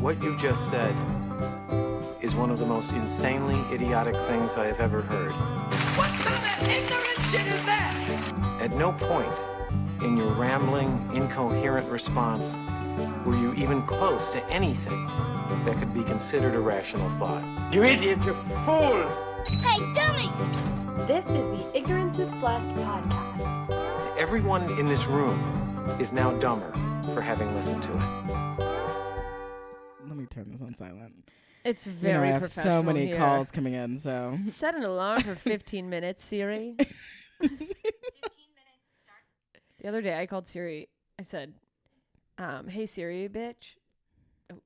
What you just said is one of the most insanely idiotic things I have ever heard. What kind of ignorant shit is that? At no point in your rambling, incoherent response were you even close to anything that could be considered a rational thought. You idiot, you fool! Hey, dummy! This is the Ignorance is Blessed podcast. Everyone in this room is now dumber for having listened to it. Let me turn this on silent. It's very I have professional so many here. calls coming in, so. Set an alarm for 15 minutes, Siri. 15 minutes to start. The other day I called Siri. I said, hey, Siri, bitch. Oh,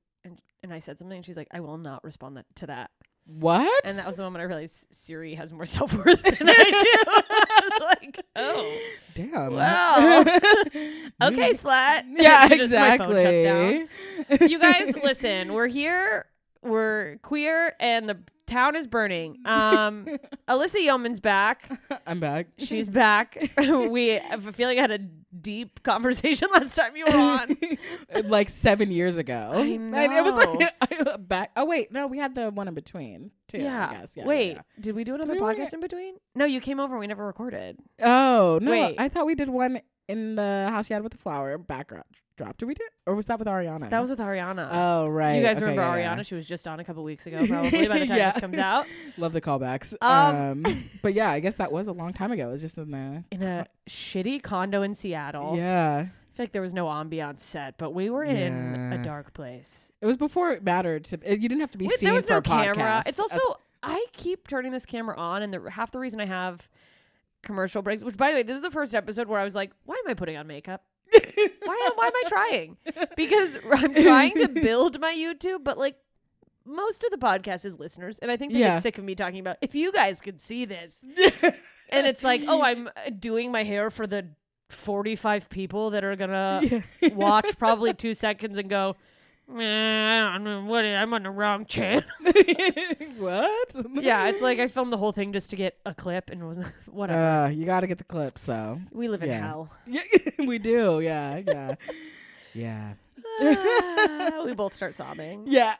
and I said something, and she's like, I will not respond to that. What? And that was the moment I realized Siri has more self-worth than I do. I was like, oh. Damn. Well. Okay, slut. Yeah, She just- my phone shuts down. exactly. You guys, listen, we're here. We're queer, and the town is burning. Alyssa Yeoman's back. I'm back. She's back. We have a feeling I had a deep conversation last time you were on. Like 7 years ago. I And it was know. like back. Oh wait, no, we had the one in between too. Yeah. I guess. Yeah. Wait, yeah. did we do another we podcast were- in between? No, you came over and we never recorded. Oh no, Wait. I thought we did one in the house you had with the flower backdrop. Did we do? Or was that with Ariana? That was with Ariana. Oh right. You guys Okay, remember yeah, Ariana? yeah. She was just on a couple weeks ago, probably by the time Yeah. this comes out. Love the callbacks. Um, But yeah, I guess that was a long time ago. It was just in the. In a shitty condo in Seattle. Yeah. I feel like there was no ambiance set, but we were in a Yeah. dark place. It was before it mattered. You didn't have to be Wait, seen there was for no a podcast. camera. It's also I keep turning this camera on, and half the reason I have commercial breaks. Which, by the way, this is the first episode where I was like, "Why am I putting on makeup? Why am I trying?" Because I'm trying to build my YouTube, but like most of the podcast is listeners, and I think they Yeah. get sick of me talking about if you guys could see this, and it's like, oh, I'm doing my hair for the 45 people that are gonna watch probably 2 seconds and go, I don't know what I'm on the wrong channel. What? Yeah, it's like I filmed the whole thing just to get a clip and was whatever. You got to get the clips though. We live in yeah. hell. Yeah, we do. Yeah, yeah, yeah, We both start sobbing. yeah.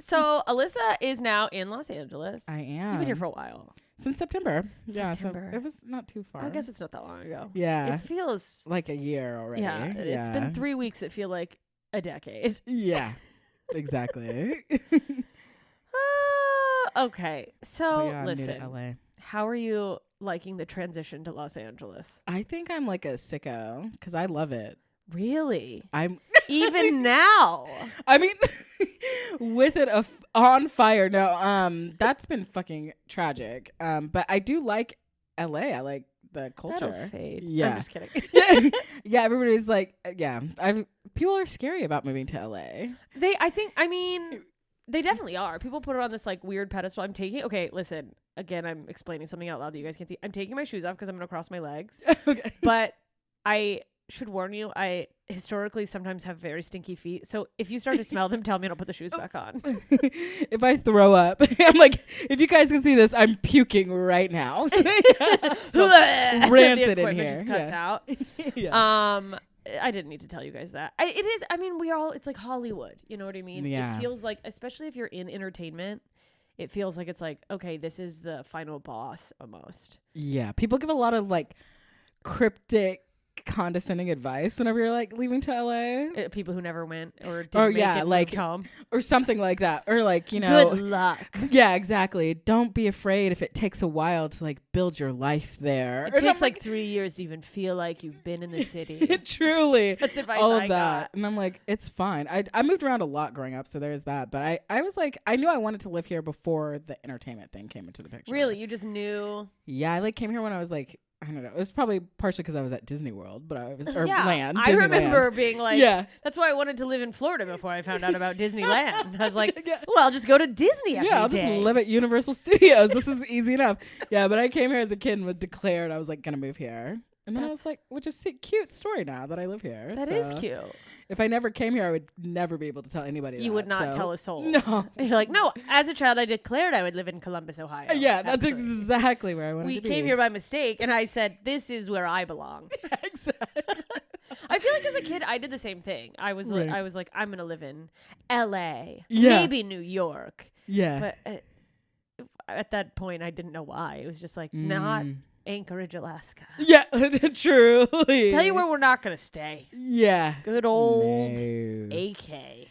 So Alyssa is now in Los Angeles. I am. You've been here for a while. Since September. Yeah, September. so it was not too far. I guess it's not that long ago. Yeah, It feels like a year already. yeah. It's been 3 weeks that feel like a decade. Yeah, exactly. Okay. So Yeah, I'm new to listen, LA. how are you liking the transition to Los Angeles? I think I'm like a sicko because I love it. Really? I'm. Even now? I mean, with it on fire. No, that's been fucking tragic. But I do like LA. I like the culture. That'll fade. Yeah. I'm just kidding. yeah, yeah. Everybody's like, yeah. People are scary about moving to LA. I mean, they definitely are. People put it on this like weird pedestal. Okay, listen. Again, I'm explaining something out loud that you guys can't see. I'm taking my shoes off because I'm going to cross my legs. Okay. But I should warn you, I historically sometimes have very stinky feet. So if you start to smell them, tell me and I'll put the shoes back on. If I throw up, I'm like, if you guys can see this, I'm puking right now. So The rancid in equipment here. just cuts Yeah. out. Yeah. I didn't need to tell you guys that. It is. I mean, it's like Hollywood. You know what I mean? Yeah. It feels like, especially if you're in entertainment, it feels like it's like, okay, this is the final boss almost. Yeah. People give a lot of like cryptic, condescending advice whenever you're like leaving to LA People who never went or didn't Or, make yeah, it like, moved home. or something like that. Or like, you know. Good luck. Yeah, exactly. Don't be afraid if it takes a while to like build your life there. It And takes I'm like 3 years to even feel like you've been in the city. truly. That's advice all I of that. got. And I'm like, it's fine. I moved around a lot growing up, so there's that. But I was like, I knew I wanted to live here before the entertainment thing came into the picture. Really? You just knew? Yeah, I like came here when I was like, I don't know. It was probably partially because I was at Disney World, but I was or Yeah. Land. I remember Disneyland. being like, Yeah. that's why I wanted to live in Florida before I found out about Disneyland. I was like, Yeah. well, I'll just go to Disney every Yeah, I'll just day. live at Universal Studios. This is easy enough. Yeah, but I came here as a kid and was declared I was like gonna move here, and then I was That's- like, which is a cute story now that I live here. That so is cute. If I never came here, I would never be able to tell anybody. You that, would not so- tell a soul. No. You're like, no, as a child, I declared I would live in Columbus, Ohio. Yeah, that's Actually. exactly where I wanted We to be. came here by mistake, and I said, this is where I belong. Exactly. I feel like as a kid, I did the same thing. I was Right. like, I'm gonna live in L.A., Yeah. maybe New York, Yeah. but at that point, I didn't know why. It was just like not Mm. Anchorage, Alaska. Yeah, truly. Tell you where we're not gonna stay. Yeah. Good old No. AK.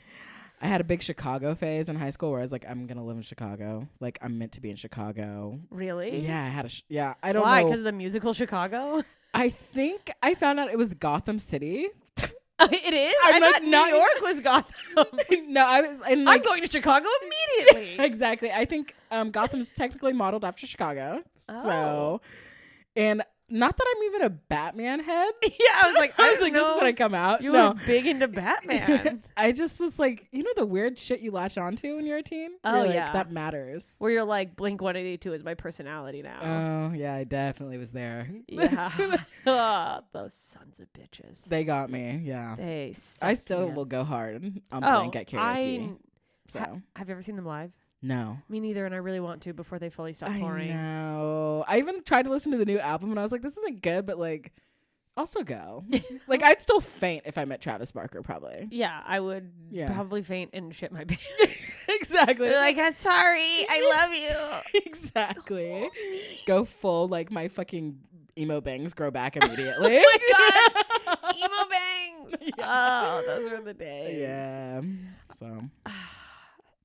I had a big Chicago phase in high school where I was like, I'm gonna live in Chicago. Like, I'm meant to be in Chicago. Really? Yeah, I had yeah. I don't Why? know. Because of the musical Chicago? I think I found out it was Gotham City. It is? I'm I like, thought New not- York was Gotham. No, I was. And I'm like, going to Chicago immediately. exactly. I think Gotham's technically modeled after Chicago. Oh. So, and not that I'm even a Batman head. Yeah, I was like, I was like, this is when I come out. You No. were big into Batman. I just was like, you know, the weird shit you latch onto when you're a teen? Oh, You're like, yeah. that matters. Where you're like, Blink 182 is my personality now. Oh, yeah, I definitely was there. Yeah. Oh, those sons of bitches. They got me, yeah. They I sucked still me will up. go hard on Oh, Blink at karaoke. So, have you ever seen them live? no. Me neither, and I really want to before they fully stop I touring. know. I even tried to listen to the new album and I was like, this isn't good, but like, also go. Like, I'd still faint if I met Travis Barker, probably. Yeah, I would Yeah. probably faint and shit my pants. Exactly. They're like, I'm sorry, I love you. Exactly. Go full, like, my fucking emo bangs grow back immediately. Oh my God. Emo bangs. Oh, those were the days. Yeah. So,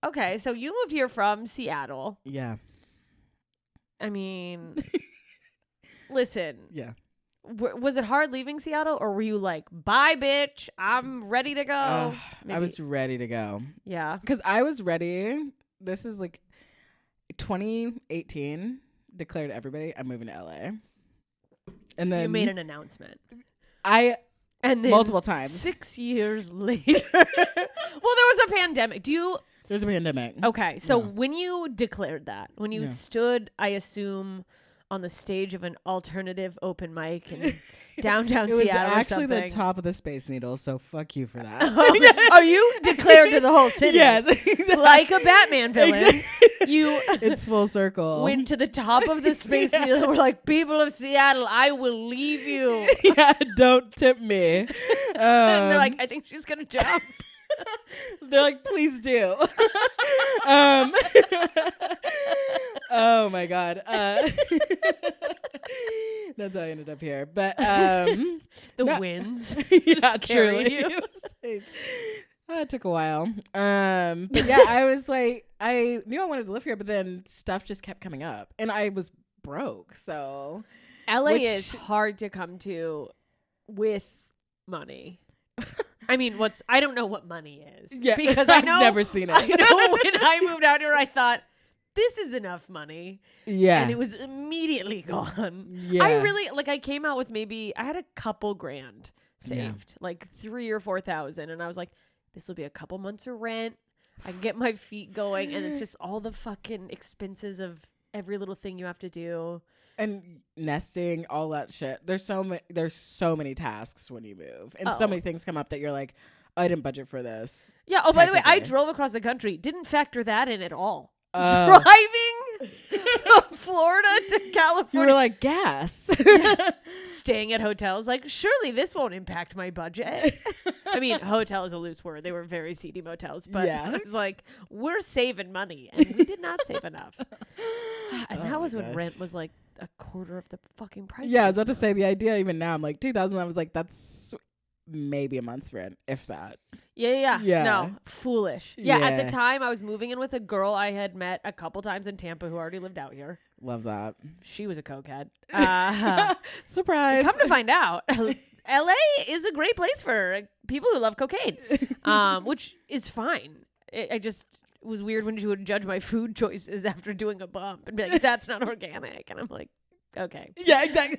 Okay, so you moved here from Seattle. yeah. I mean, listen, Yeah. was it hard leaving Seattle, or were you like, bye, bitch, I'm ready to go? I Maybe- was ready to go. Yeah. Because I was ready. This is like 2018. Declared to everybody, I'm moving to LA. And then You made an announcement. And then multiple times. 6 years later. Well, there was a pandemic. There's a pandemic. Okay, so Yeah. when you declared that, when you Yeah. stood, I assume, on the stage of an alternative open mic in downtown It was Seattle or actually the something. top of the Space Needle, so fuck you for that. Oh, you declared to the whole city. Yes, exactly. Like a Batman villain. Exactly. You It's full circle. went to the top of the Space Needle and were like, people of Seattle, I will leave you. Yeah, don't tip me. And they're like, I think she's going to jump. they're like, please do. Oh my god. That's how I ended up here. But The no. winds. Yeah, carried truly. you. It was like, it took a while. But yeah, I was like, I knew I wanted to live here, but then stuff just kept coming up, and I was broke. So LA Which- is hard to come to with money. I mean, I don't know what money is. yeah, Because I I've know never seen it. I know when I moved out here, I thought, this is enough money. Yeah, And it was immediately gone. yeah. I really, I came out with I had a couple grand Yeah. saved, like 3,000 or 4,000. And I was like, this will be a couple months of rent. I can get my feet going. And it's just all the fucking expenses of every little thing you have to do. And nesting, all that shit. There's so many tasks when you move, and Oh. so many things come up that you're like, I didn't budget for this. Yeah. Oh, by the way, I Technically. drove across the country. Didn't factor that in at all. Oh. Driving from Florida to You California, were like, gas. staying at hotels. Like, surely this won't impact my budget. I mean, hotel is a loose word. They were very seedy motels, but Yeah. I was like, we're saving money, and we did not save enough. And Oh that my was when gosh. rent was like a quarter of the fucking price. Yeah, I it was about to now. say the idea. Even now, I'm like 2,000. I was like, that's maybe a month's rent, if that. Yeah. Yeah. No, foolish. Yeah, at Yeah. the time, I was moving in with a girl I had met a couple times in Tampa who already lived out here. Love that. She was a cokehead. Surprise. Come to find out, LA is a great place for people who love cocaine, which is fine. I just it was weird when she would judge my food choices after doing a bump and be like, that's not organic. And I'm like, okay. Yeah, exactly.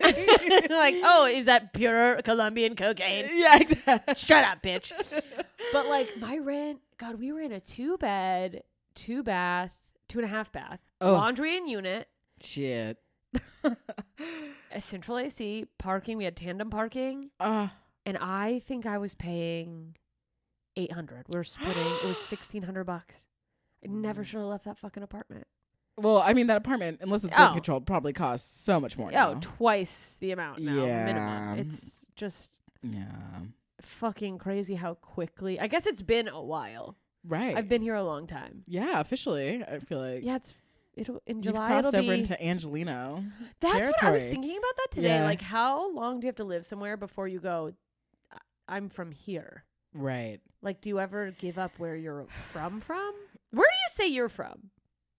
Like, oh, is that pure Colombian cocaine? Yeah, exactly. Shut up, bitch. But like my rent, God, we were in a 2-bed, 2-bath, 2.5 bath, Oh. laundry and unit, Shit. a central AC, parking. We had tandem parking. Uh, And I think I was paying $800. We were splitting. It was $1,600. I never should have left that fucking apartment. well, I mean, that apartment, unless it's rent Oh. controlled, probably costs so much more Oh, now. twice the amount now, Yeah. minimum. It's just Yeah. Fucking crazy how quickly. I guess it's been a while. Right. I've been here a long time. Yeah, officially. I feel like. Yeah, it'll in You've July. crossed It'll over be. into Angelino. That's what I was territory. thinking about that today. Yeah. Like, how long do you have to live somewhere before you go? I'm from here. Right. Like, do you ever give up where you're from? Where do you say you're from?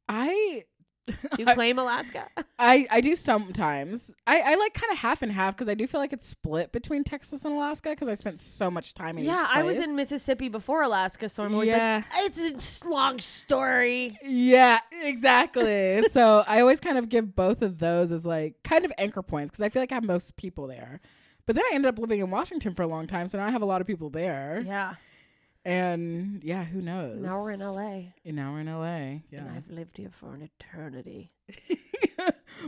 I Do you claim Alaska? I do sometimes. I like kind of half and half because I do feel like it's split between Texas and Alaska because I spent so much time in each I was place. in Mississippi before Alaska, so I'm always Yeah. like, it's a long story. Yeah, exactly. So I always kind of give both of those as like kind of anchor points because I feel like I have most people there. But then I ended up living in Washington for a long time, so now I have a lot of people there. Yeah. And yeah, who knows? Now we're in LA. And now we're in LA. And Yeah. I've lived here for an eternity.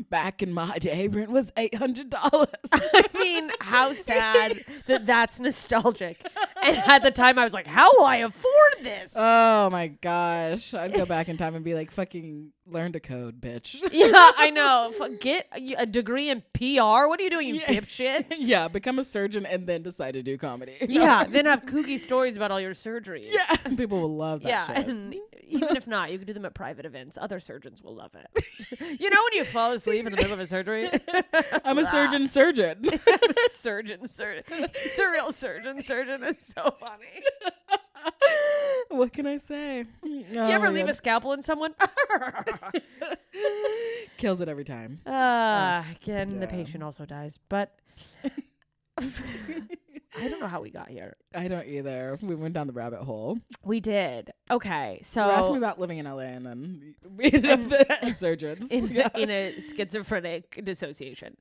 Back in my day, rent was $800. I mean, how sad that that's nostalgic. And at the time, I was like, how will I afford this? Oh my gosh. I'd go back in time and be like, fucking learn to code, bitch. Yeah, I know. Get a degree in PR. What are you doing, you dipshit? Yeah, become a surgeon and then decide to do comedy. Yeah, then have kooky stories about all your surgeries. Yeah, people will love that Yeah, shit. and even if not, you can do them at private events. Other surgeons will love it. You know when you fall asleep in the middle of a surgery? I'm a surgeon. surgeon. Surreal surgeon is so funny. What can I say? You ever leave a scalpel in someone? Kills it every time. Again, the Yeah. patient also dies. But I don't know how we got here. I don't either. We went down the rabbit hole. We did. Okay, so You asked me about living in LA and then we ended up at surgeons. in, Yeah. in a schizophrenic dissociation.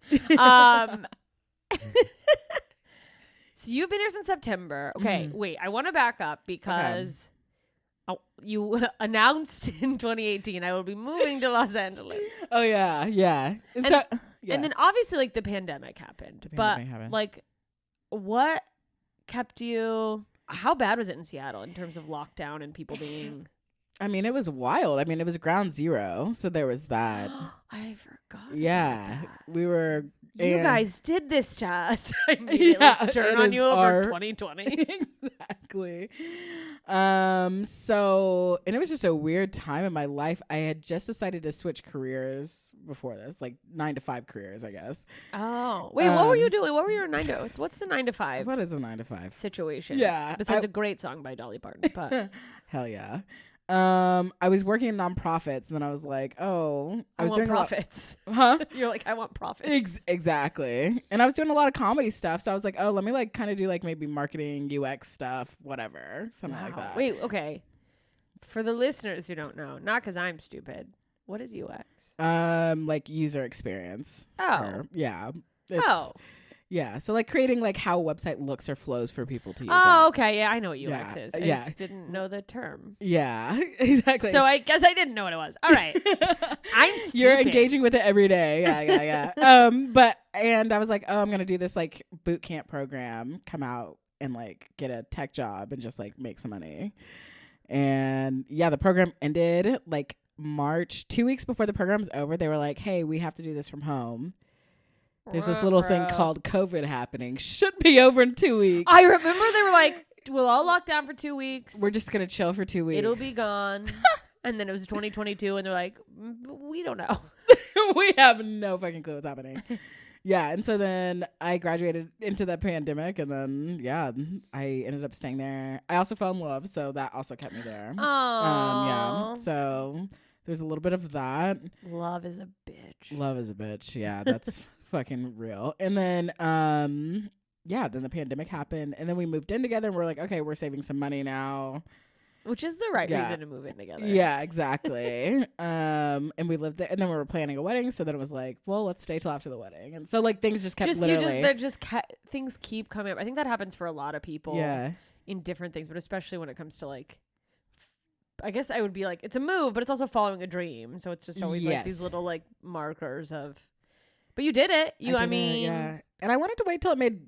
So you've been here since September. Okay, wait. I want to back up because you announced in 2018 I will be moving to Los Angeles. Oh yeah, yeah. And so, yeah. And then obviously like the pandemic happened. pandemic happened. Like what kept you how bad was it in Seattle in terms of lockdown and people being I mean, it was wild. I mean, it was ground zero, so there was that. I forgot. Yeah, about that. we were. You and- guys did this to us. I immediately Yeah, turn it on is you over our- 2020. Exactly. So, and it was just a weird time in my life. I had just decided to switch careers before this, like 9-to-5 careers, I guess. Oh, wait, what were you doing? What were your 9 to? What's the 9 to 5 What is a 9-to-5? situation? Yeah, besides a great song by Dolly Parton, but Hell yeah. I was working in nonprofits, and then I was like, oh, I was want doing profits. Huh? You're like, I want profits. Exactly. And I was doing a lot of comedy stuff, so I was like, oh, let me like kind of do like maybe marketing, UX stuff, whatever, something like that. Wait, okay. For the listeners who don't know, not because I'm stupid. What is UX? Like user experience. Oh. Yeah. Yeah. So like creating like how a website looks or flows for people to use Oh, it. okay. Yeah, I know what UX is. I yeah. just didn't know the term. Yeah, exactly. So I guess I didn't know what it was. All right. I'm stupid. You're engaging with it every day. Yeah. And I was like, oh, I'm going to do this like boot camp program, come out and like get a tech job and just like make some money. And yeah, the program ended like March, 2 weeks before the program's over. They were like, hey, we have to do this from home. There's this little thing called COVID happening. Should be over in 2 weeks. I remember they were like, we'll all lock down for 2 weeks. We're just going to chill for 2 weeks. It'll be gone. And then it was 2022 and they're like, we don't know. We have no fucking clue what's happening. Yeah. And so then I graduated into the pandemic and then, yeah, I ended up staying there. I also fell in love. So that also kept me there. Oh. Yeah. So there's a little bit of that. Love is a bitch. Love is a bitch. Yeah. That's fucking real. And then, yeah, then the pandemic happened and then we moved in together and we're like, okay, we're saving some money now. Which is the right Yeah. reason to move in together. Yeah, exactly. And we lived there and then we were planning a wedding. So then it was like, well, let's stay till after the wedding. And so like things just kept literally. Things keep coming up. I think that happens for a lot of people. Yeah. In different things, but especially when it comes to like, I guess I would be like, it's a move, but it's also following a dream. So it's just always like these Yes. little like markers of, but you did it. I did it, yeah. And I wanted to wait till it made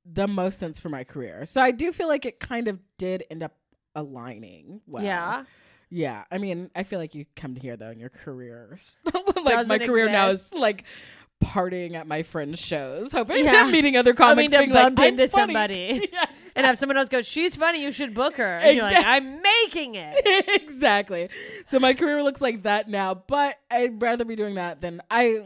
the most sense for my career. So I do feel like it kind of did end up aligning well. Yeah. Yeah. I mean, I feel like you come to here though in your careers. Like Doesn't my career now is exist. like partying at my friends' shows, hoping Yeah. meeting other comics, to being like, bump I'm into funny. somebody. Yes. And have someone else go, she's funny, you should book her. And you're like, I'm making it. Exactly. So my career looks like that now, but I'd rather be doing that than I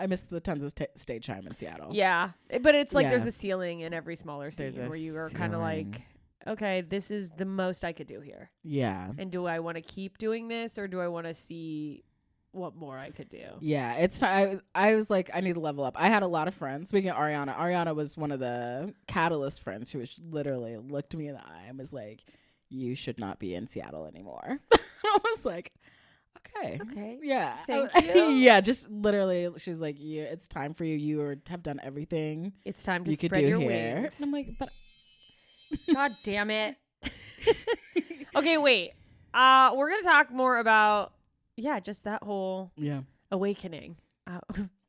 miss the tons of stage time in Seattle. Yeah. But it's like Yeah. there's a ceiling in every smaller There's scene a where you are kind of ceiling. like, okay, this is the most I could do here. Yeah. And do I want to keep doing this or do I want to see what more I could do? Yeah, it's time. I was like, I need to level up. I had a lot of friends. Speaking of Ariana was one of the Catalyst friends who was literally looked me in the eye and was like, you should not be in Seattle anymore. I was like, okay. Yeah. Thank you. Yeah, just literally, she was like, yeah, it's time for you. You have done everything It's time to you could spread do your here. wings. And I'm like, but God damn it. Okay, wait. We're going to talk more about, just that whole yeah. awakening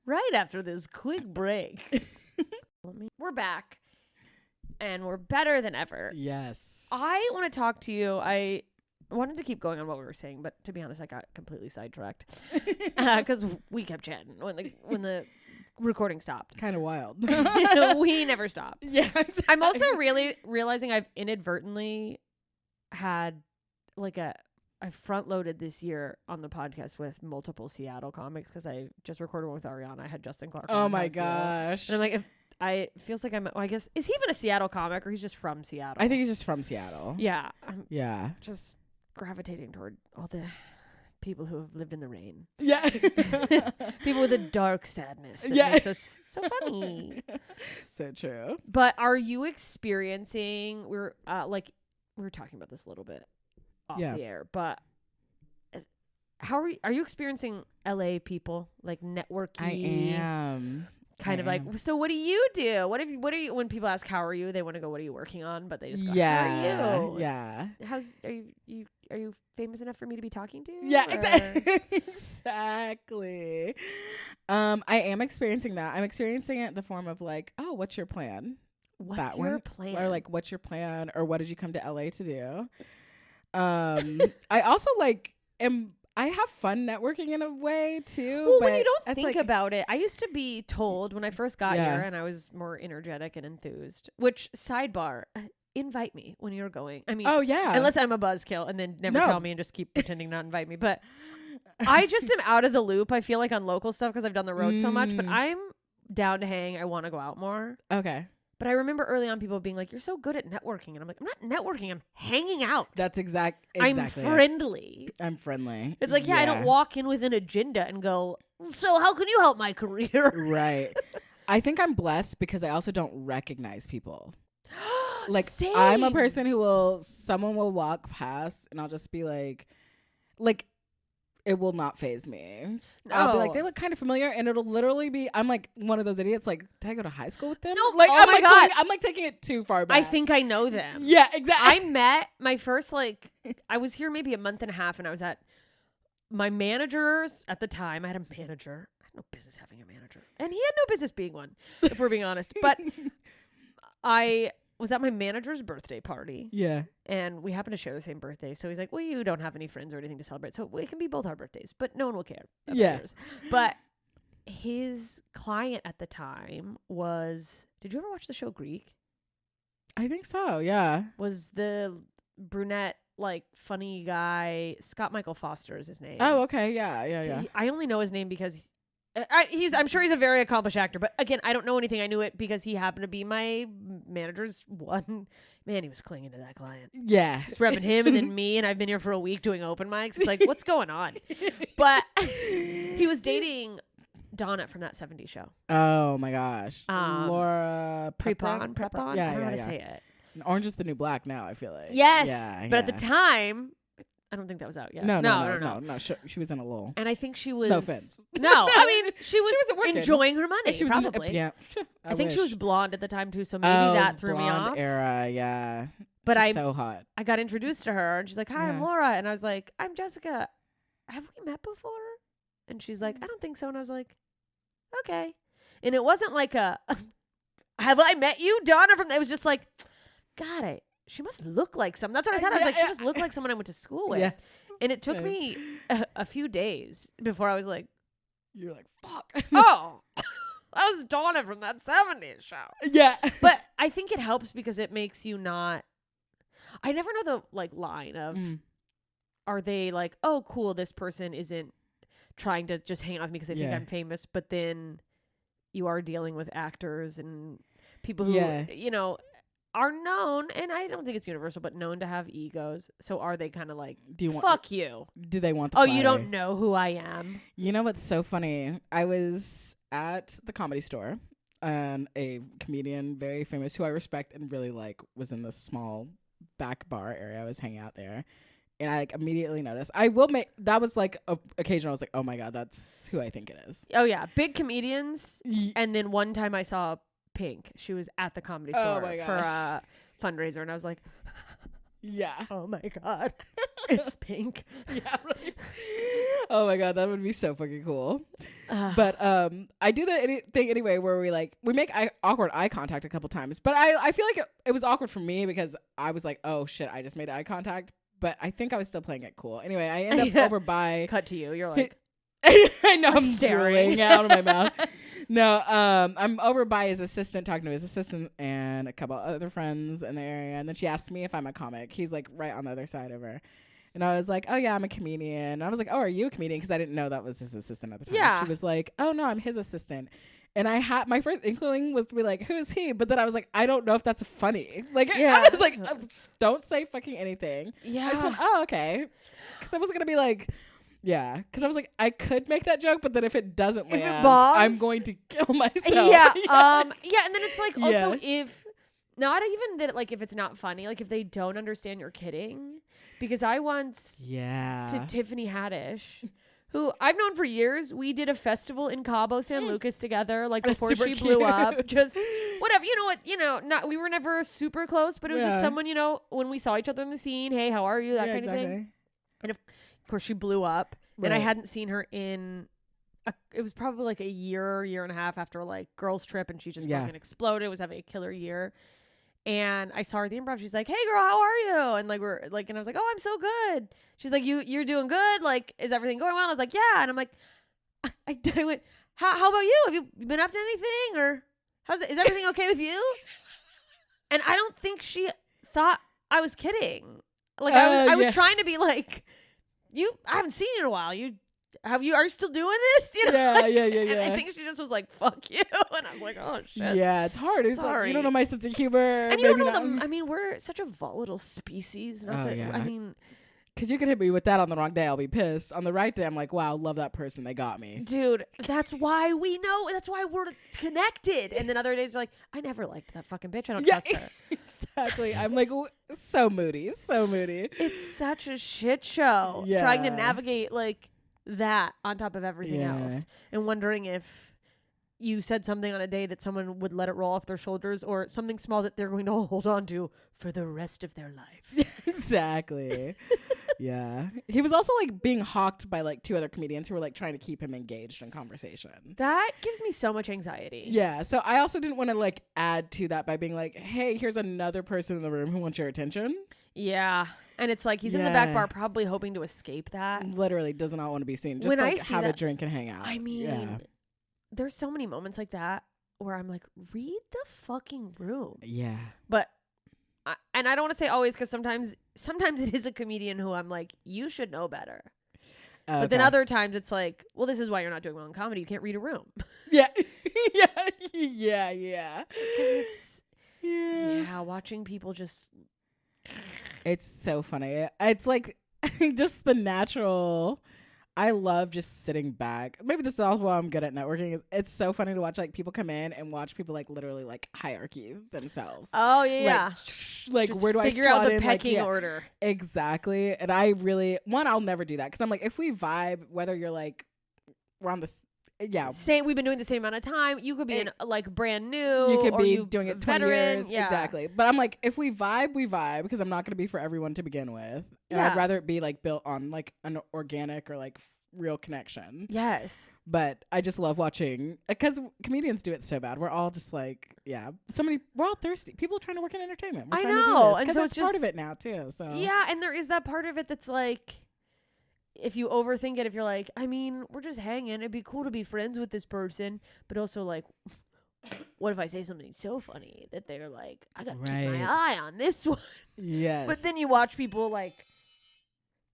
right after this quick break. We're back and we're better than ever. Yes. I want to talk to you. I wanted to keep going on what we were saying, but to be honest, I got completely sidetracked because we kept chatting when the recording stopped. Kind of wild. We never stopped. Yeah. Exactly. I'm also really realizing I've inadvertently had I front loaded this year on the podcast with multiple Seattle comics because I just recorded one with Ariana. I had Justin Clark. Oh on my that too. gosh. And I'm like, it feels like I guess, is he even a Seattle comic or he's just from Seattle? I think he's just from Seattle. Yeah. I'm Yeah. just gravitating toward all the people who have lived in the rain. Yeah. People with a dark sadness that Yeah. makes us so funny. So true. But are you experiencing, we were talking about this a little bit off Yeah. the air, but how are you experiencing LA people, like networking? I am. Kind of like, so what do you do? What are you, when people ask, how are you? They want to go, what are you working on? But they just go, Yeah. how are you? Yeah. Are you famous enough for me to be talking to? Yeah, Or- exactly. I am experiencing that. I'm experiencing it in the form of like, oh, what's your plan? What's That your one? plan? Or like, what's your plan? Or what did you come to LA to do? I also I have fun networking in a way too. Well, but when you don't it's think like, about it, I used to be told when I first got Yeah. here and I was more energetic and enthused, which sidebar, invite me when you're going. I mean, oh yeah. unless I'm a buzzkill and then never No. tell me and just keep pretending not to invite me. But I just am out of the loop. I feel like on local stuff because I've done the road so much, but I'm down to hang. I want to go out more. Okay. But I remember early on people being like, you're so good at networking. And I'm like, I'm not networking. I'm hanging out. That's exactly I'm it. friendly. I'm friendly. It's like, I don't walk in with an agenda and go, so how can you help my career? Right. I think I'm blessed because I also don't recognize people. Like Same. I'm a person who someone will walk past and I'll just be like it will not faze me. I'll be like, they look kind of familiar, and it'll literally be, I'm like one of those idiots. Like, did I go to high school with them? No, like, oh I'm my like God. I'm like taking it too far back. I think I know them. Yeah, exactly. I met my first, I was here maybe a month and a half, and I was at my manager's at the time. I had a manager. I had no business having a manager. And he had no business being one, if we're being honest. But I was at my manager's birthday party. Yeah. And we happened to share the same birthday. So he's like, well, you don't have any friends or anything to celebrate. So it can be both our birthdays, but no one will care. about Yeah. yours. But his client at the time was, did you ever watch the show Greek? I think so. Yeah. Was the brunette, funny guy, Scott Michael Foster is his name. Oh, okay. Yeah. So Yeah. I only know his name because I'm sure he's a very accomplished actor, but again, I don't know anything. I knew it because he happened to be my manager's one. Man, he was clinging to that client. Yeah. It's rubbing him and then me, and I've been here for a week doing open mics. It's like, what's going on? But he was dating Donna from That 70s Show. Oh my gosh. Prepon? Laura Yeah, I don't know how to yeah. say it. Orange is the New Black now, I feel like. Yes. Yeah. But at the time, I don't think that was out yet. No. She was in a little. And I think she was. No offense. No, I mean, she was wasn't working. enjoying her money. She was probably. yeah. I think she was blonde at the time too, so maybe Oh, that threw me blonde off. era, yeah. But She's so hot. I got introduced to her, and she's like, "Hi, I'm Yeah. Laura," and I was like, "I'm Jessica. Have we met before?" And she's like, "I don't think so," and I was like, "Okay." And it wasn't like a, "Have I met you, Donna?" From it was just like, "God, she must look like some." That's what I thought. I was like, "She must look like someone I went to school with." Yes. And it took Same. me a few days before I was like, You're like, fuck. "Oh." That was Donna from that 70s show. Yeah. But I think it helps because it makes you not. I never know the like line of are they like, oh cool, this person isn't trying to just hang out with me because they think I'm famous, but then you are dealing with actors and people who you know are known, and I don't think it's universal, but known to have egos. So are they kind of like, fuck you? Do they want the Oh, you don't know who I am? You know what's so funny? I was at the Comedy Store and a comedian very famous who I respect and really like was in this small back bar area. I was hanging out there. And I like immediately noticed. I will make that was like a occasion I was like, oh my God, that's who I think it is. Oh yeah, big comedians. And then one time I saw Pink. She was at the Comedy Store for a fundraiser, and I was like, yeah, oh my God, it's Pink. Yeah, right. Oh my God, that would be so fucking cool. But I do the thing anyway where we make awkward eye contact a couple times, but I feel like it was awkward for me because I was like, oh shit, I just made eye contact, but I think I was still playing it cool. Anyway, I end up over by. Cut to you. You're like. I know I'm staring drooling out of my mouth. No, I'm over by his assistant, talking to his assistant and a couple other friends in the area. And then she asked me if I'm a comic. He's like right on the other side of her. And I was like, oh yeah, I'm a comedian. And I was like, oh, are you a comedian? Because I didn't know that was his assistant at the time. Yeah. She was like, oh no, I'm his assistant. And I had my first inkling was to be like, who's he? But then I was like, I don't know if that's funny. Like, I was like, don't say fucking anything. Yeah. I just went, oh, okay. Because I wasn't going to be like, yeah, because I was like, I could make that joke, but then if it doesn't land, I'm going to kill myself. Yeah, yeah, and then it's like also if not even that, like if it's not funny, like if they don't understand you're kidding, because I once to Tiffany Haddish, who I've known for years. We did a festival in Cabo San Lucas together, like before she blew up. Just whatever, you know what, not we were never super close, but it was just someone, when we saw each other in the scene, hey, how are you, that kind of thing. And of course she blew up, and I hadn't seen her in it was probably like a year and a half after like Girls Trip, and she just fucking exploded, was having a killer year. And I saw her at the Improv. She's like, hey girl, how are you? And like we're like, and I was like, oh, I'm so good. She's like, you're doing good, like is everything going well? I was like, yeah. And I'm like, I went, how about you? Have you been up to anything, or is everything okay with you? And I don't think she thought I was kidding. Like I was trying to be like, I haven't seen you in a while. Are you still doing this? Yeah. And I think she just was like, fuck you. And I was like, oh shit. Yeah, it's hard. It's like, you don't know my sense of humor. And you don't know them. I mean, we're such a volatile species. I mean, because you could hit me with that on the wrong day, I'll be pissed. On the right day, I'm like, wow, love that person. They got me. Dude, that's why we know. That's why we're connected. And then other days, you're like, I never liked that fucking bitch. I don't trust her. Exactly. I'm like, so moody. It's such a shit show. Yeah. Trying to navigate like that on top of everything else. And wondering if you said something on a day that someone would let it roll off their shoulders, or something small that they're going to hold on to for the rest of their life. Exactly. Yeah. He was also like being hawked by like two other comedians who were like trying to keep him engaged in conversation. That gives me so much anxiety. Yeah. So I also didn't want to like add to that by being like, hey, here's another person in the room who wants your attention. Yeah. And it's like he's in the back bar probably hoping to escape that. Literally does not want to be seen. Just when like I have a drink and hang out. I mean, there's so many moments like that where I'm like, read the fucking room. Yeah. But and I don't want to say always, because sometimes it is a comedian who I'm like, you should know better. But then other times it's like, well, this is why you're not doing well in comedy. You can't read a room. Yeah. Yeah. Because it's watching people just. It's so funny. It's like just the natural. I love just sitting back. Maybe this is also why I'm good at networking. It's so funny to watch like people come in and watch people like literally like hierarchy themselves. Oh yeah. Like just where do I figure out the in? pecking like, order? Exactly. And I really I'll never do that because I'm like, if we vibe, whether you're like we're on this. Yeah. We've been doing the same amount of time. You could be like brand new. You could be you doing it 20 veteran. years. Yeah. Exactly. But I'm like, if we vibe, we vibe, because I'm not going to be for everyone to begin with. And I'd rather it be like built on like an organic or like real connection. Yes. But I just love watching, because comedians do it so bad. We're all just like, we're all thirsty. People are trying to work in entertainment. We're I trying know. To do this, and so it's part of it now too. So yeah, and there is that part of it that's like, if you overthink it, if you're like, I mean, we're just hanging, it'd be cool to be friends with this person, but also like, what if I say something so funny that they're like, I gotta keep my eye on this one. Yes. But then you watch people like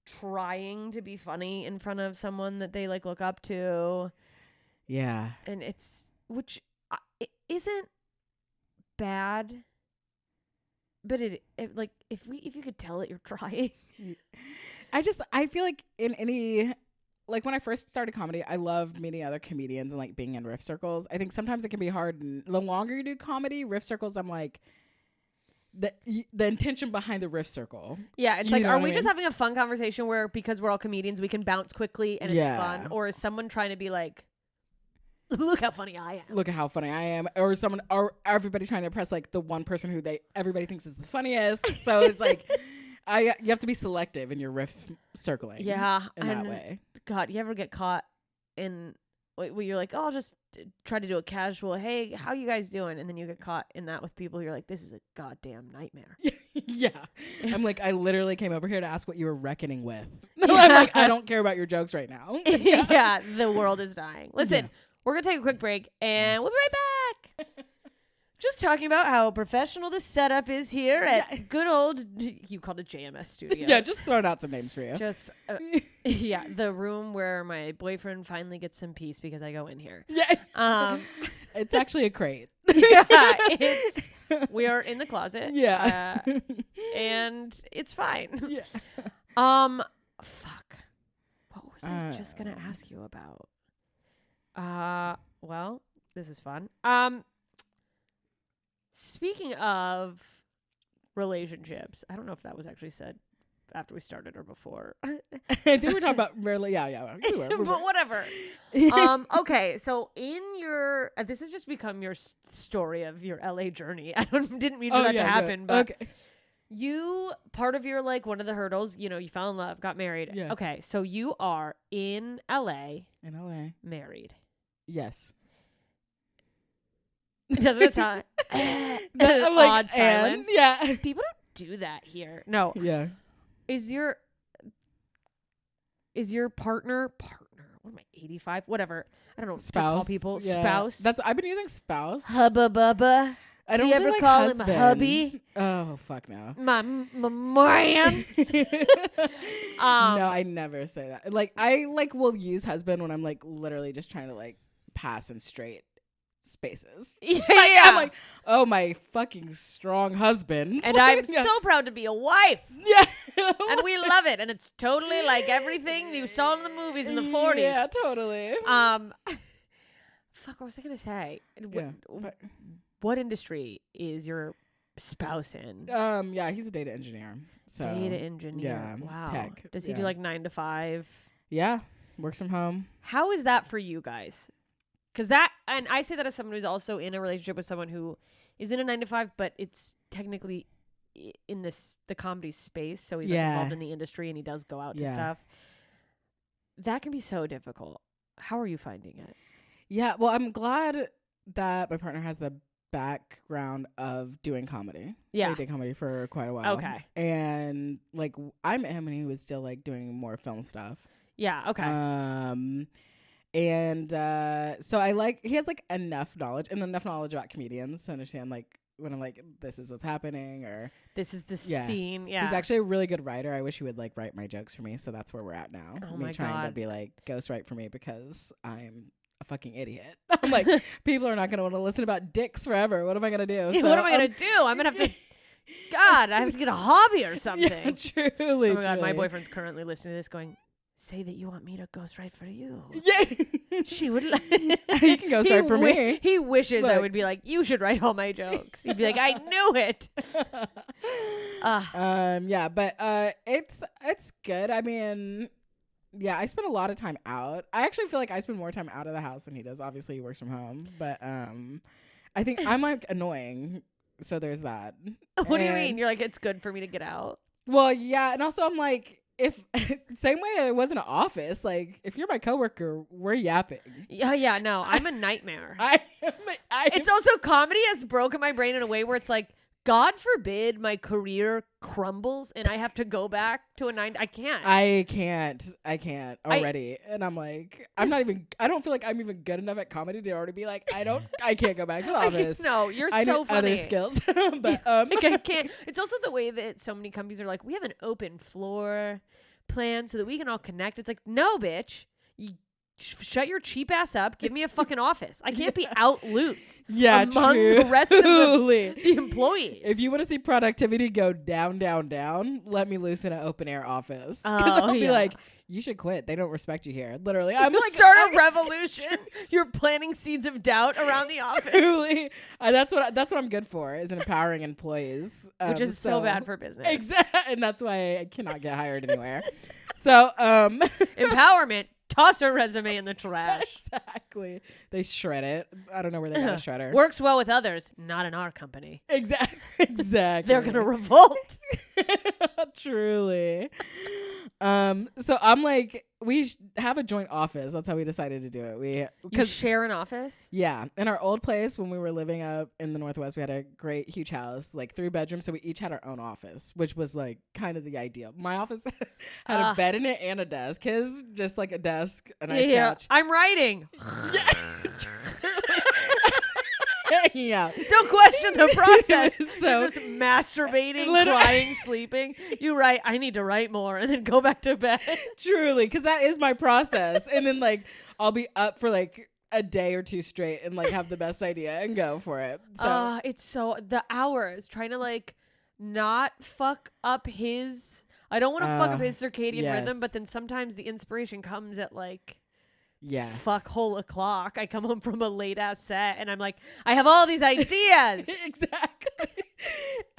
trying to be funny in front of someone that they like look up to. Yeah. And it's, which it isn't bad, but it like, if you could tell that you're trying. I feel like in any, like when I first started comedy, I loved meeting other comedians and like being in riff circles. I think sometimes it can be hard. And the longer you do comedy, riff circles, I'm like, the intention behind the riff circle. Yeah, it's You like, know are what I we just mean? having a fun conversation where because we're all comedians, we can bounce quickly and it's fun? Or is someone trying to be like, look how funny I am? Look at how funny I am. Or everybody trying to impress like the one person who everybody thinks is the funniest. So it's like, you have to be selective in your riff circling. Yeah. In that way. God, you ever get caught in where you're like, oh, I'll just try to do a casual, hey, how you guys doing? And then you get caught in that with people. You're like, this is a goddamn nightmare. Yeah. I'm like, I literally came over here to ask what you were reckoning with. I'm like, I don't care about your jokes right now. Yeah, the world is dying. Listen, we're going to take a quick break and we'll be right back. Just talking about how professional the setup is here at good old, you called it JMS Studios. Yeah, just throwing out some names for you. Just, yeah, the room where my boyfriend finally gets some peace because I go in here. Yeah. It's actually a crate. Yeah, we are in the closet. Yeah. And it's fine. Yeah. Fuck. What was I just going to ask you about? Well, this is fun. Speaking of relationships, I don't know if that was actually said after we started or before. I think we're talking about rarely. Yeah. We were. But whatever. Okay, so in your this has just become your story of your LA journey. I didn't mean for that to happen, but you, part of your like one of the hurdles, you fell in love, got married. Yeah. Okay, so you are in LA. In LA. Married. Yes. Doesn't it sound I'm like, odd silence? Yeah. People don't do that here. No. Yeah. Is your partner? What am I? 85? Whatever. I don't know. Spouse. To call people spouse. I've been using spouse. Hubba bubba. I don't Do you ever like call husband. him hubby? Oh fuck no. My man. No, I never say that. Like I will use husband when I'm like literally just trying to like pass in straight spaces. Yeah. I'm like, oh, my fucking strong husband. And I'm Yeah. so proud to be a wife. Yeah. And we love it. And it's totally like everything you saw in the movies in the 40s. Yeah, totally. Fuck, what was I going to say? Yeah, What industry is your spouse in? Yeah, he's a data engineer. So Data engineer. yeah, Wow. tech, Does he yeah. do like 9 to 5? Yeah, works from home. How is that for you guys? Because that, and I say that as someone who's also in a relationship with someone who is in a 9 to 5, but it's technically in the comedy space. So he's like involved in the industry and he does go out to stuff. That can be so difficult. How are you finding it? Yeah, well, I'm glad that my partner has the background of doing comedy. Yeah. So he did comedy for quite a while. Okay. And like I met him and he was still like doing more film stuff. Yeah. Okay. And so he has like enough knowledge about comedians to understand like when I'm like, this is what's happening, or this is the scene. Yeah. He's actually a really good writer. I wish he would like write my jokes for me. So that's where we're at now. Oh me my trying God. to be like ghostwrite for me because I'm a fucking idiot. I'm like, people are not going to want to listen about dicks forever. What am I going to do? So what am I going to do? I'm going to have to, God, I have to get a hobby or something. Yeah, truly. Oh my God, my boyfriend's currently listening to this going, say that you want me to ghostwrite for you. Yeah. She would You can ghostwrite for me. He wishes I Look. would be like, you should write all my jokes. He'd be like, I knew it. Yeah, but it's good. I mean, yeah, I spend a lot of time out. I actually feel like I spend more time out of the house than he does. Obviously, he works from home, but I think I'm like annoying. So there's that. What do you mean? You're like, it's good for me to get out. Well, yeah, and also I'm like, if same way I was in an office, like if you're my coworker, we're yapping. Yeah, no, I'm a nightmare. I It's also comedy has broken my brain in a way where it's like God forbid my career crumbles and I have to go back to a 9. I can't. I can't already. And I'm like, I don't feel like I'm even good enough at comedy to already be like, I can't go back to the office. No, you're I so need funny. other skills. But Like, I can't. It's also the way that so many companies are like, we have an open floor plan so that we can all connect. It's like, no, bitch. You shut your cheap ass up. Give me a fucking office. I can't be out loose among the rest of the employees. If you want to see productivity go down, let me loose in an open air office. Because I'll be like, you should quit. They don't respect you here. Literally. I'm like, start a revolution. You're planting seeds of doubt around the office. Truly. That's what I'm good for, is empowering employees. Which is so bad for business. Exactly. And that's why I cannot get hired anywhere. So empowerment. Toss her resume in the trash. Exactly. They shred it. I don't know where they got a shredder. Works well with others, not in our company. Exactly. They're gonna revolt. Truly. So I'm like, we have a joint office. That's how we decided to do it. You share an office? Yeah. In our old place, when we were living up in the Northwest, we had a great, huge house, like 3 bedrooms. So we each had our own office, which was like kind of the ideal. My office had a bed in it and a desk. His, just like a desk, a nice couch. I'm writing. Yeah. Don't question the process. So you're just masturbating, crying, sleeping. You write, I need to write more, and then go back to bed. Truly, because that is my process. And then like I'll be up for like a day or 2 straight and like have the best idea and go for it. So it's so the hours trying to like not fuck up his. I don't want to fuck up his circadian rhythm, but then sometimes the inspiration comes at like. Yeah. Fuck whole o'clock. I come home from a late ass set and I'm like, I have all these ideas. Exactly.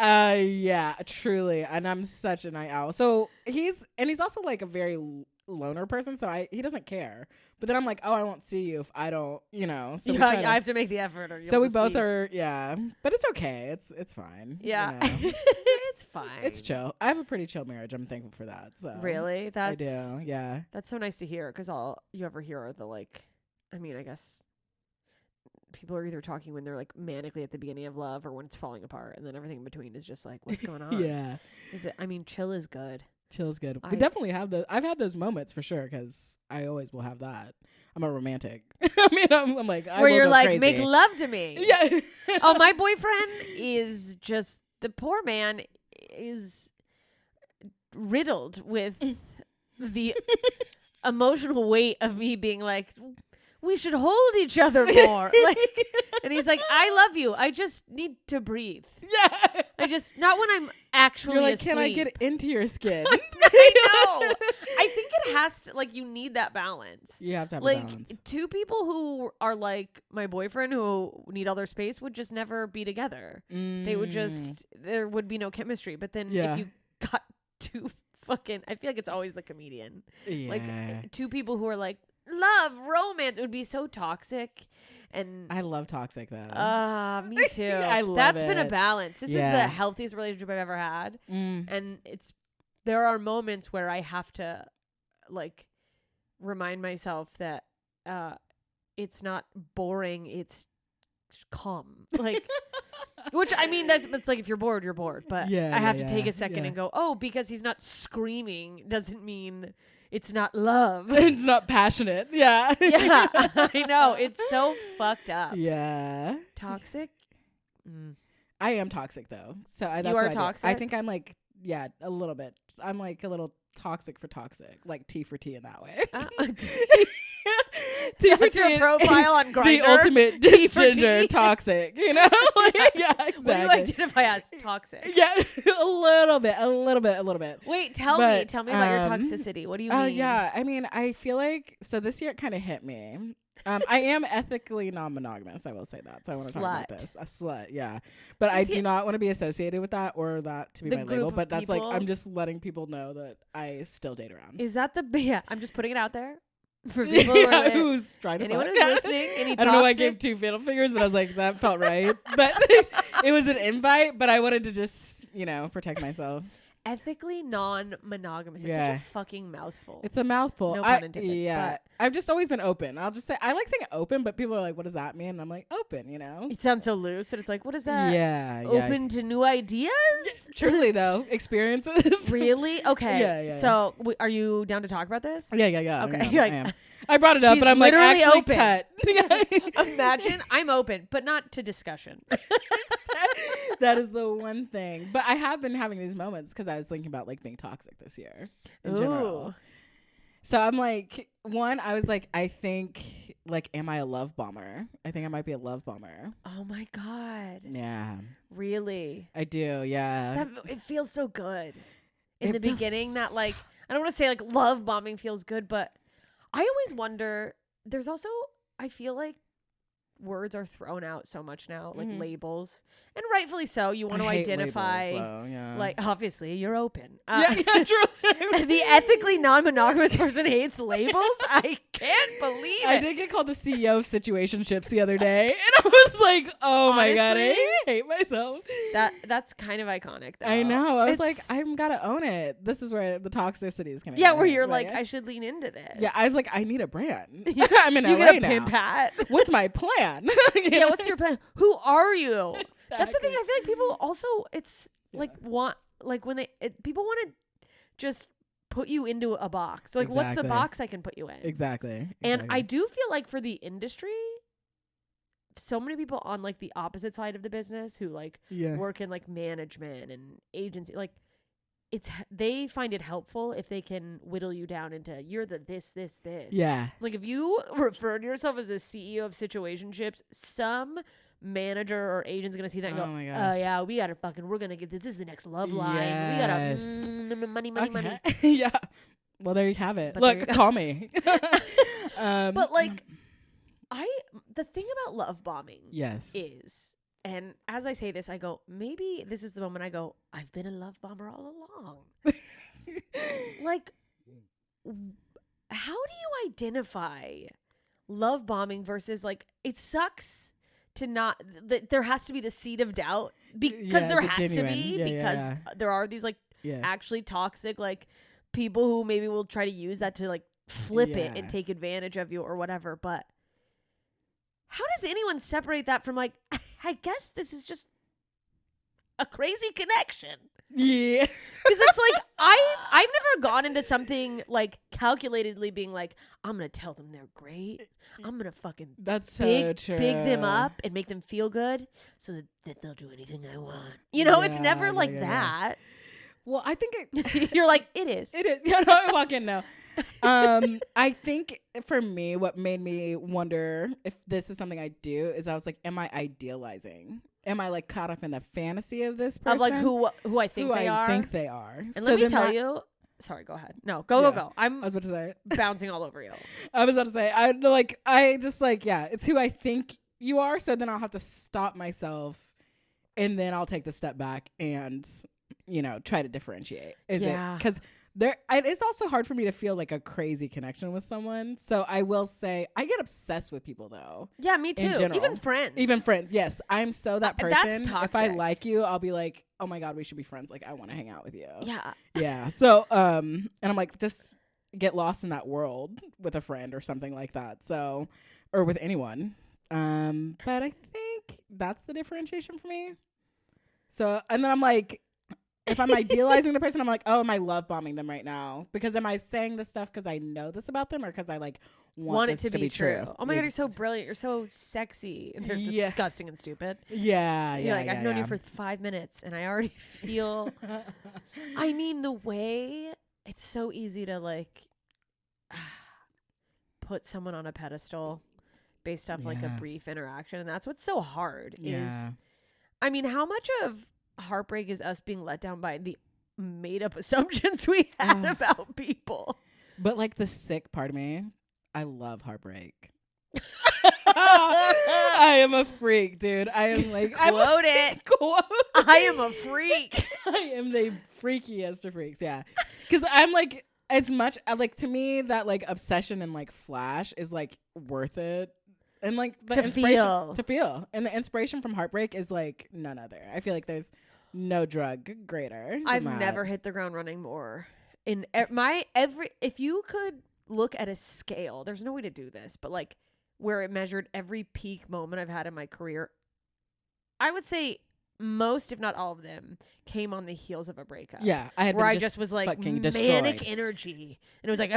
Yeah, truly. And I'm such a night owl. So he's also like a very loner person. So he doesn't care. But then I'm like, oh, I won't see you if I don't, So I have to make the effort. Or so we both are, but it's okay. It's fine. Yeah. It's fine. It's chill. I have a pretty chill marriage. I'm thankful for that. So really, I do. Yeah. That's so nice to hear, because all you ever hear are the like, I mean, I guess people are either talking when they're like manically at the beginning of love or when it's falling apart, and then everything in between is just like, what's going on? Yeah. Chill is good. Chill is good. We definitely have those. I've had those moments for sure, because I always will have that. I'm a romantic. I mean, I'm like, where you're like, crazy. Make love to me. Yeah. Oh, my boyfriend is just, the poor man is riddled with the emotional weight of me being like, we should hold each other more. Like, and he's like, I love you. I just need to breathe. Yeah. Not when I'm actually You're like, asleep. can I get into your skin? I know. I think it has to, like, you need that balance. You have to have like, a balance. 2 people who are like my boyfriend who need all their space would just never be together. They would just, there would be no chemistry. But then if you got 2 fucking, I feel like it's always the comedian. Yeah. Like 2 people who are like, love, romance, it would be so toxic. And I love toxic though. Me too. I love That's it. been a balance. This is the healthiest relationship I've ever had. And there are moments where I have to like remind myself that it's not boring, it's calm. Like, which I mean, it's like if you're bored, you're bored. But I have to take a second and go, oh, because he's not screaming doesn't mean it's not love. It's not passionate. Yeah. Yeah, I know. It's so fucked up. Yeah. Toxic? I am toxic though. So that's you are what toxic? I think I'm like, a little bit. I'm like a little toxic for toxic, like T for T in that way. T for That's your profile on Grindr. The ultimate T for ginger T. toxic, Like, yeah, exactly. What do you identify as toxic? Yeah, a little bit. Wait, tell me about your toxicity. What do you mean? Oh yeah, I mean, I feel like this year it kind of hit me. I am ethically non-monogamous. I will say that. So I want to talk about this. A slut, yeah. But I do not want to be associated with that or that to be my label. But that's like, I'm just letting people know that I still date around. Is that I'm just putting it out there for people who's trying to anyone fuck. who's listening. Any I don't know why I gave 2 middle fingers, but I was like, that felt right. But it was an invite. But I wanted to just, protect myself. ethically non-monogamous. It's Yeah. such a fucking mouthful. It's a mouthful. No pun intended, Yeah. but- I've just always been open. I'll just say, I like saying open, but people are like, what does that mean? And I'm like, open, you know? It sounds so loose that it's like, what is that? Yeah. Open to new ideas? Truly, though, experiences. Really? Okay. Yeah. So, are you down to talk about this? Yeah. Okay. I You're like, am. I brought it up, she's but I'm like, literally actually open. cut. Imagine I'm open, but not to discussion. That is the one thing. But I have been having these moments because I was thinking about like being toxic this year in general. Ooh. So I'm like, one, I was like, I think, like, am I a love bomber? I think I might be a love bomber. Oh my God. Yeah, Really? I do. Yeah. It feels so good. In It the feels beginning, that like, I don't want to say like love bombing feels good, but I always wonder, there's also, I feel like words are thrown out so much now, like labels, and rightfully so. You want to I hate identify, labels, though, yeah. like, obviously you're open. Yeah, true. The ethically non-monogamous person hates labels. I can't believe I it. did get called the CEO of situationships the other day, and I was like, "Oh my God, Honestly? I hate myself." That's kind of iconic, though. I know. I was like, It's- "I'm gotta own it." This is where the toxicity is coming. yeah, in, where you're right? like, I should lean into this. Yeah, I was like, I need a brand. I'm in you LA get a now. pimp hat. What's my plan? Yeah, what's your plan? Who are you? That's the thing. Exactly. I feel like people also, it's like want, like when people want to just put you into a box. So, like, what's the Exactly. box I can put you in? Exactly. And I do feel like for the industry, so many people on like the opposite side of the business who like yeah. work in like management and agency, like they find it helpful if they can whittle you down into you're the this. Yeah. Like if you refer to yourself as a CEO of situationships, some manager or agent's gonna see that and go, Oh my oh gosh. yeah, we're gonna get this is the next love line. We gotta Yes. money. Yeah. Well, there you have it. But there you Look, go. call me. But like the thing about love bombing yes. is, and as I say this, I go, maybe this is the moment I go, I've been a love bomber all along. Like, how do you identify love bombing versus like, it sucks to not, there has to be the seed of doubt because Yeah, there is it has to genuine? be Yeah, yeah, because yeah. there are these like Yeah. actually toxic, like people who maybe will try to use that to like flip it Yeah. and take advantage of you or whatever. But how does anyone separate that from like, I guess this is just a crazy connection? Yeah. Because it's like I've never gone into something like calculatedly being like, I'm gonna tell them they're great. I'm gonna fucking That's so big true. them up and make them feel good so that they'll do anything I want. You know, it's Yeah, never yeah, like yeah, that. Well, I think it. You're like, it is. It is. Yeah, no, I walk in now. I think for me, what made me wonder if this is something I do is I was like, am I idealizing? Am I like caught up in the fantasy of this person? Of like who I think who they I are. think they are. And So let me then tell that- you. Sorry, go ahead. No, go. I I'm was about to say. bouncing all over you. I was about to say. Yeah, it's who I think you are. So then I'll have to stop myself, and then I'll take the step back and, try to differentiate. Is it because it's also hard for me to feel like a crazy connection with someone. So I will say I get obsessed with people though. Yeah, me too. general. Even friends. Even friends. Yes, I'm so that person. That's toxic. If I like you, I'll be like, oh my God, we should be friends. Like I want to hang out with you. Yeah. Yeah. So, and I'm like, just get lost in that world with a friend or something like that. So, or with anyone. But I think that's the differentiation for me. So, and then I'm like, if I'm idealizing the person, I'm like, oh, am I love bombing them right now? Because am I saying this stuff because I know this about them or because I like want it this to be true. Oh my God, you're so Ex- brilliant. You're so sexy. And they're Yeah. disgusting and stupid. Yeah. You're Yeah. like, yeah, I've known you yeah. for 5 minutes and I already feel. I mean, the way it's so easy to like put someone on a pedestal based off like a Yeah. brief interaction. And that's what's so hard Yeah. is, I mean, how much of heartbreak is us being let down by the made up assumptions we had about people? But like the sick part of me, I love heartbreak. I am a freak, dude. I am like Quote it. Quote. I am a freak. I am the freakiest of freaks, yeah. Because I'm like, as much like to me that like obsession and like flash is like worth it, and like the To inspiration feel. to feel, and the inspiration from heartbreak is like none other. I feel like there's no drug greater. than I've that. never hit the ground running more. In if you could look at a scale, there's no way to do this, but like where it measured every peak moment I've had in my career, I would say most, if not all of them, came on the heels of a breakup. Yeah, I had where been I just was like fucking manic destroyed. energy, and it was like,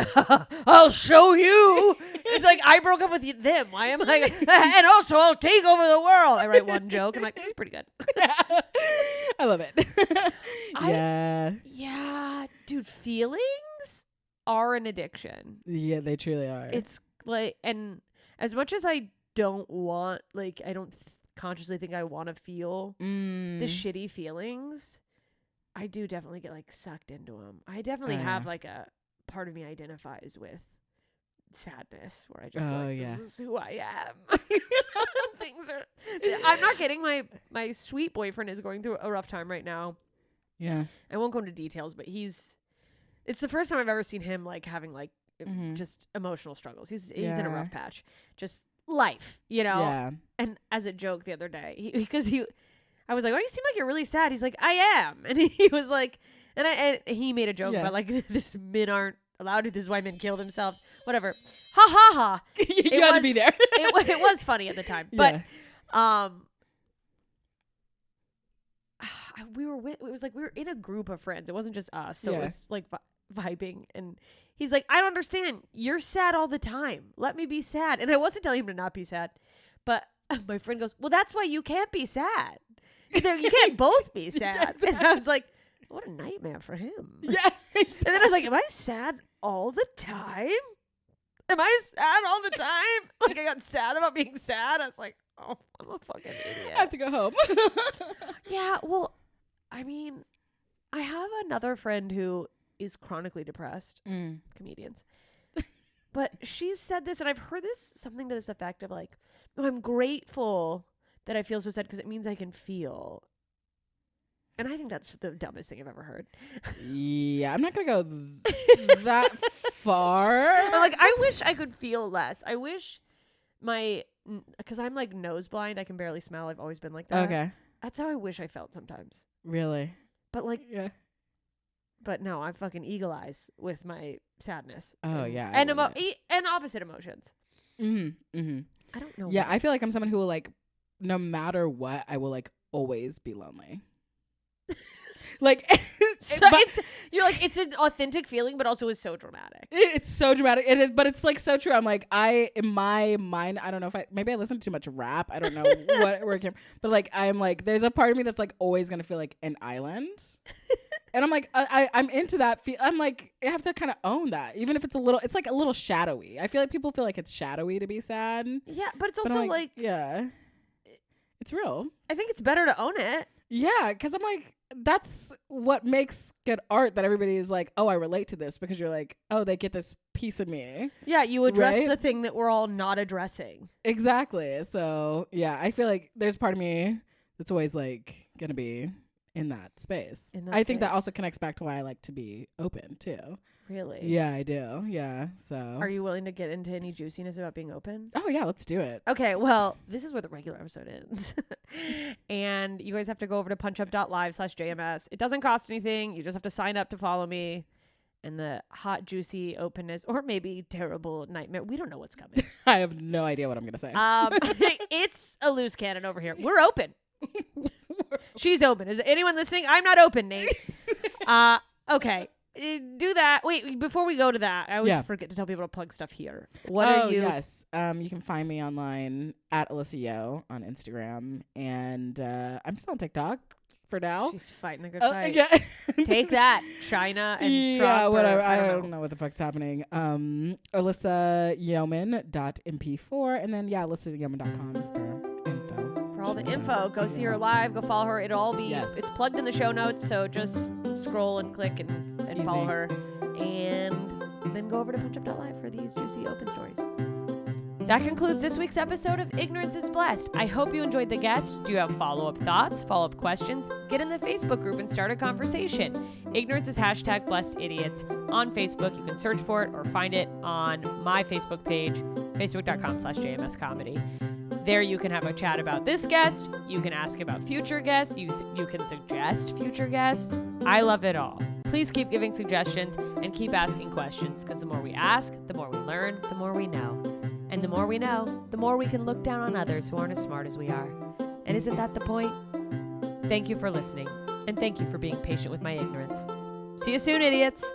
I'll show you. It's like I broke up with them. Why am I? And also, I'll take over the world. I write one joke. I'm like, this is pretty good. I love it. Yeah. Yeah, dude, feelings are an addiction. Yeah, they truly are. It's like, and as much as I don't want, like, I don't consciously think I want to feel the shitty feelings, I do definitely get like sucked into them. I definitely have like a part of me identifies with sadness, where I just go like, this is who I am. Things are, I'm not kidding. My sweet boyfriend is going through a rough time right now. Yeah. I won't go into details, but it's the first time I've ever seen him like having like just emotional struggles. He's in a rough patch, just life, you know? Yeah. And as a joke the other day, I was like, oh, you seem like you're really sad. He's like, I am. And he was like, and he made a joke about like, this men aren't allowed to, this is why men kill themselves, whatever. Ha ha ha. You had to be there. it was funny at the time. But, it was like we were in a group of friends. It wasn't just us. So it was like vibing. And he's like, I don't understand. You're sad all the time. Let me be sad. And I wasn't telling him to not be sad. But my friend goes, well, that's why you can't be sad. You can't both be sad. And I was like, what a nightmare for him. Yeah. And then I was like, am I sad all the time? Am I sad all the time? Like I got sad about being sad. I was like, oh, I'm a fucking idiot. I have to go home. Yeah, well, I mean, I have another friend who is chronically depressed, comedians. But she's said this, and I've heard something to this effect of like, oh, I'm grateful that I feel so sad because it means I can feel. And I think that's the dumbest thing I've ever heard. Yeah, I'm not going to go that far. But like, I wish I could feel less. I wish because I'm like nose blind. I can barely smell. I've always been like that. Okay. That's how I wish I felt sometimes. Really? But like, Yeah. but no, I'm fucking eagle eyes with my sadness. Oh, yeah. And and opposite emotions. Mm-hmm. Mm-hmm. I don't know. Yeah, I feel like I'm someone who will like, no matter what, I will like always be lonely. Like, you're like, it's an authentic feeling, but also is so dramatic. It's so dramatic. It is, but it's like so true. I'm like, in my mind, I don't know if maybe I listen to too much rap. I don't know where it came from. But like, I'm like, there's a part of me that's like always going to feel like an island. And I'm like, I'm into that. I'm like, I have to kind of own that. Even if it's like a little shadowy. I feel like people feel like it's shadowy to be sad. Yeah, but it's also like, yeah, it's real. I think it's better to own it. Yeah, because I'm like, that's what makes good art, that everybody is like, oh, I relate to this, because you're like, oh, they get this piece of me. Yeah, you address right? the thing that we're all not addressing. Exactly. So yeah, I feel like there's part of me that's always like gonna be in that space. I think that also connects back to why I like to be open too. Really? Yeah, I do. Yeah. So are you willing to get into any juiciness about being open? Oh yeah, let's do it. Okay, well, this is where the regular episode ends. And you guys have to go over to punchup.live/JMS. It doesn't cost anything. You just have to sign up to follow me. And the hot, juicy openness, or maybe terrible nightmare. We don't know what's coming. I have no idea what I'm gonna say. It's a loose cannon over here. We're open. She's open. Is anyone listening? I'm not open, Nate. Okay. Do that. Wait, before we go to that, I always forget to tell people to plug stuff here. What are you? Yes. You can find me online at Alyssa Yo on Instagram, and I'm still on TikTok for now. She's fighting the good fight. Yeah. Take that, China and Trump. Yeah, whatever. I don't know what the fuck's happening. Alyssa Yeoman.mp4, and then AlyssaYeoman.com for info. For all the info, go see her live. Go follow her. It'll all be. It's plugged in the show notes, so just scroll and click and follow her, and then go over to punchup.live for these juicy open stories. That concludes this week's episode of Ignorance is Blessed. I hope you enjoyed the guest. Do you have follow-up thoughts, follow-up questions? Get in the Facebook group and start a conversation. Ignorance is #BlessedIdiots on Facebook. You can search for it or find it on my Facebook page, facebook.com/JMScomedy. There you can have a chat about this guest. You can ask about future guests. You can suggest future guests. I love it all. Please keep giving suggestions and keep asking questions, because the more we ask, the more we learn, the more we know. And the more we know, the more we can look down on others who aren't as smart as we are. And isn't that the point? Thank you for listening, and thank you for being patient with my ignorance. See you soon, idiots!